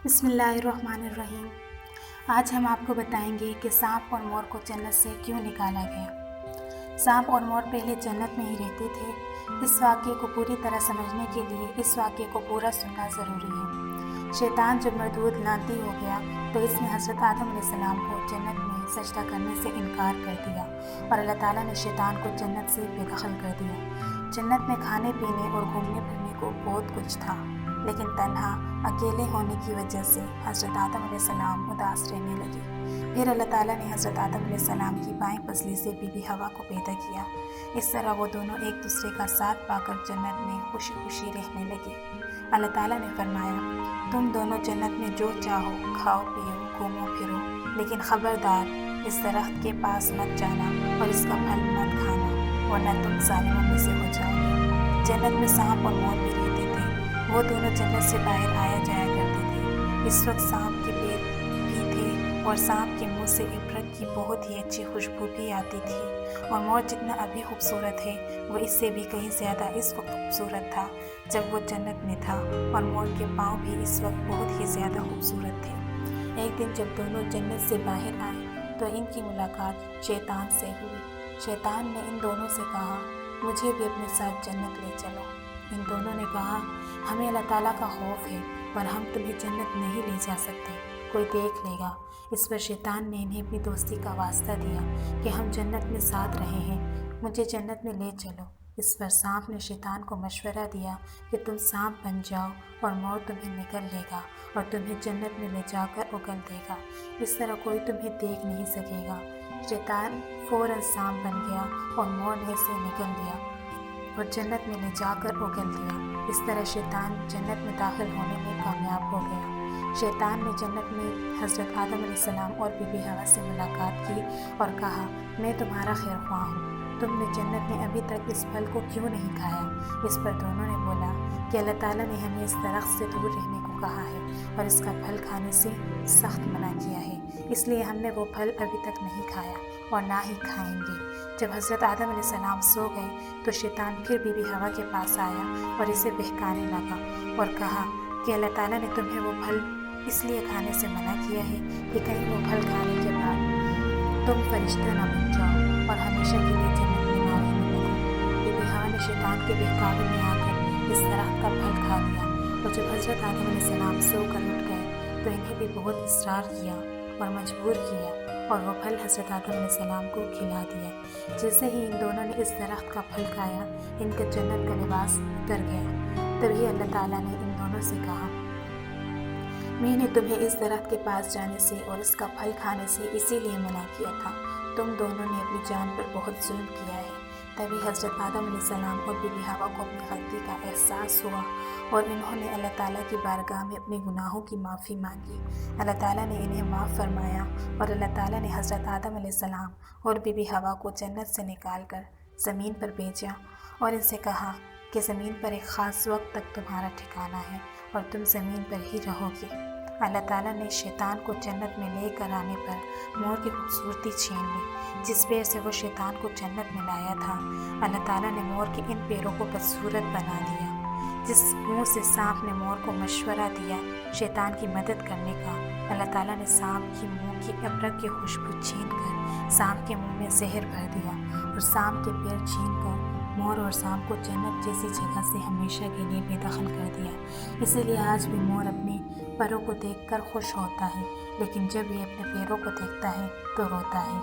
بسم اللہ الرحمن الرحیم۔ آج ہم آپ کو بتائیں گے کہ سانپ اور مور کو جنت سے کیوں نکالا گیا۔ سانپ اور مور پہلے جنت میں ہی رہتے تھے۔ اس واقعے کو پوری طرح سمجھنے کے لیے اس واقعے کو پورا سننا ضروری ہے۔ شیطان جب مردود لعنتی ہو گیا تو اس نے حضرت آدم علیہ السلام کو جنت میں سجدہ کرنے سے انکار کر دیا اور اللہ تعالیٰ نے شیطان کو جنت سے بے دخل کر دیا۔ جنت میں کھانے پینے اور گھومنے پھرنے کو بہت کچھ تھا، لیکن تنہا اکیلے ہونے کی وجہ سے حضرت آدم علیہ السلام اداس رہنے لگے۔ پھر اللہ تعالیٰ نے حضرت آدم علیہ السلام کی بائیں پسلی سے بی بی حوا کو پیدا کیا۔ اس طرح وہ دونوں ایک دوسرے کا ساتھ پا کر جنت میں خوشی خوشی رہنے لگے۔ اللہ تعالیٰ نے فرمایا، تم دونوں جنت میں جو چاہو کھاؤ پیو گھومو پھرو، لیکن خبردار اس درخت کے پاس مت جانا اور اس کا پھل مت کھانا، ورنہ تم ظالموں میں سے ہو جاؤ گے۔ جنت میں سانپ اور مور بھی رہتے تھے۔ وہ دونوں جنت سے باہر آیا جایا کرتے تھے۔ اس وقت سانپ کے پیر بھی تھے اور سانپ کے منہ سے عبرت کی بہت ہی اچھی خوشبو بھی آتی تھی، اور مور جتنا ابھی خوبصورت ہے وہ اس سے بھی کہیں زیادہ اس وقت خوبصورت تھا جب وہ جنت میں تھا، اور مور کے پاؤں بھی اس وقت بہت ہی زیادہ خوبصورت تھے۔ ایک دن جب دونوں جنت سے باہر آئے تو ان کی ملاقات شیطان سے ہوئی۔ شیطان نے ان دونوں سے کہا، مجھے بھی اپنے ساتھ جنت لے چلو۔ ان دونوں نے کہا، ہمیں اللہ تعالیٰ کا خوف ہے اور ہم تمہیں جنت نہیں لے جا سکتے، کوئی دیکھ لے گا۔ اس پر شیطان نے انہیں اپنی دوستی کا واسطہ دیا کہ ہم جنت میں ساتھ رہے ہیں، مجھے جنت میں لے چلو۔ اس پر سانپ نے شیطان کو مشورہ دیا کہ تم سانپ بن جاؤ اور مور تمہیں نگل لے گا اور تمہیں جنت میں لے جا کر اگل دے گا، اس طرح کوئی تمہیں دیکھ نہیں سکے گا۔ شیطان فوراً سانپ بن گیا اور مور نے اسے نگل لیا اور جنت میں لے جا کر اگل دیا۔ اس طرح شیطان جنت میں داخل ہونے میں کامیاب ہو گیا۔ شیطان نے جنت میں حضرت آدم علیہ السلام اور بی بی حوا سے ملاقات کی اور کہا، میں تمہارا خیر خواہ ہوں، تم نے جنت میں ابھی تک اس پھل کو کیوں نہیں کھایا؟ اس پر دونوں نے بولا کہ اللہ تعالیٰ نے ہمیں اس درخت سے دور رہنے کو کہا ہے اور اس کا پھل کھانے سے سخت منع کیا ہے، اس لیے ہم نے وہ پھل ابھی تک نہیں کھایا اور نہ ہی کھائیں گے۔ جب حضرت آدم علیہ السلام سو گئے تو شیطان پھر بی بی حوا کے پاس آیا اور اسے بہکانے لگا اور کہا کہ اللہ تعالیٰ نے تمہیں وہ پھل اس لیے کھانے سے منع کیا ہے کہ کہیں وہ پھل کھانے کے بعد تم فرشتہ نہ بن جاؤ اور ہمیشہ کے لیے جنت میں نہ رہنے لگو۔ بی بی حوا نے شیطان کے بہکاوے میں آ کر اس درخت کا پھل کھا لیا، اور جب حضرت آدم علیہ السلام سو کر اٹھ گئے تو انہیں بھی بہت اصرار کیا اور مجبور کیا اور وہ پھل حضرت آدم علیہ السلام کو کھلا دیا۔ جیسے ہی ان دونوں نے اس درخت کا پھل کھایا، ان کا جنت کا لباس اتر گیا۔ تبھی اللہ تعالیٰ نے ان دونوں سے کہا، میں نے تمہیں اس درخت کے پاس جانے سے اور اس کا پھل کھانے سے اسی لیے منع کیا تھا، تم دونوں نے اپنی جان پر بہت ظلم کیا ہے۔ تبھی حضرت آدم علیہ السلام اور بی بی حوا کو اپنی غلطی کا احساس ہوا اور انہوں نے اللہ تعالیٰ کی بارگاہ میں اپنے گناہوں کی معافی مانگی۔ اللہ تعالیٰ نے انہیں معاف فرمایا اور اللہ تعالیٰ نے حضرت آدم علیہ السلام اور بی بی حوا کو جنت سے نکال کر زمین پر بھیجا اور ان سے کہا کہ زمین پر ایک خاص وقت تک تمہارا ٹھکانہ ہے اور تم زمین پر ہی رہو گے۔ اللہ تعالیٰ نے شیطان کو جنت میں لے کر آنے پر مور کی خوبصورتی چھین لی، جس پیر سے وہ شیطان کو جنت میں لایا تھا۔ اللہ تعالیٰ نے مور کے ان پیروں کو بدصورت بنا دیا۔ جس منہ سے سانپ نے مور کو مشورہ دیا شیطان کی مدد کرنے کا، اللہ تعالیٰ نے سانپ کی منہ کی عبرت کی خوشبو چھین کر سانپ کے منہ میں زہر بھر دیا اور سانپ کے پیر چھین کر مور اور سانپ کو جنت جیسی جگہ سے ہمیشہ کے لیے بے دخل کر دیا۔ اسی لیے آج بھی مور اپنے پروں کو دیکھ کر خوش ہوتا ہے، لیکن جب یہ اپنے پیروں کو دیکھتا ہے تو روتا ہے۔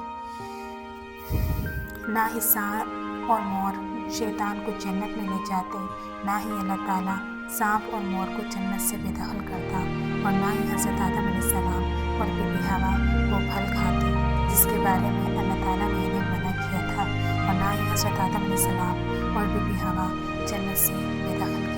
نہ ہی سانپ اور مور شیطان کو جنت میں لے جاتے، نہ ہی اللہ تعالیٰ سانپ اور مور کو جنت سے بے دخل کرتا، اور نہ ہی حضرت آدم علیہ السلام اور بی بی حوا وہ پھل کھاتے جس کے بارے میں اللہ تعالیٰ نے انہیں منع کیا تھا، اور نہ ہی حضرت آدم علیہ السلام اور بی بی حوا جنت سے بے دخل